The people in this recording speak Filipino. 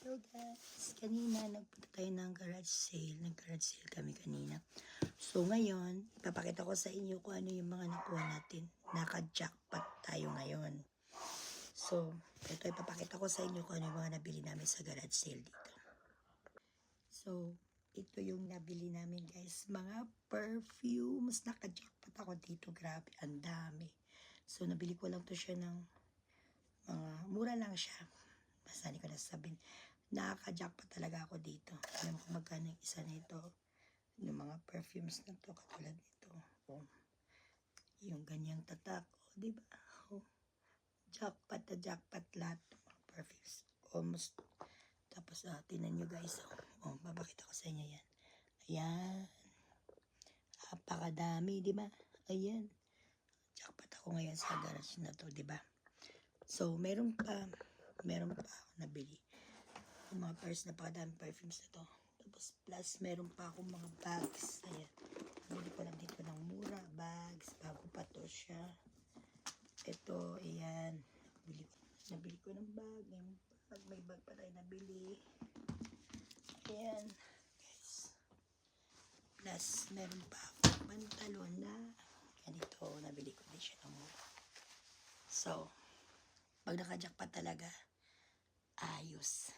Hello guys! Kanina nagpunta tayo ng garage sale. Nag-garage sale kami kanina. So ngayon, ipapakita ko sa inyo kung ano yung mga nakuha natin. Naka-jackpot tayo ngayon. So, ito ipapakita ko sa inyo kung ano yung mga nabili namin sa garage sale dito. So, ito yung nabili namin guys. Mga perfumes. Naka-jackpot ako dito. Grabe, ang dami. So, nabili ko lang to siya ng mga, mura lang siya. Basta hindi ko nasasabihin. Nakaka-jackpot talaga ako dito. Alam ko magkano yung isa nito. Yung mga perfumes na to, katulad nito. Oh, yung ganyang tatak. Oh, diba? Oh, jackpot na jackpot lahat ng mga perfumes. Almost. Tapos, tinan nyo guys. Oh, babakita ko sa inyo yan. Ayan. Napakadami, diba? Ayan. Jackpot ako ngayon sa garage na to, diba? So, meron pa ako nabili. Yung mga napakadami perfumes na to. Tapos plus meron pa akong mga bags. Ayan. Nabili ko lang dito ng mura. Bags. Bago pa to siya. Ito. Ayan. Nabili ko ng bag. May bag pa tayo nabili. Ayan. Guys. Plus meron pa akong pantalon na ganito. Nabili ko din siya ng mura. So, pag naka-jackpot talaga, ayos.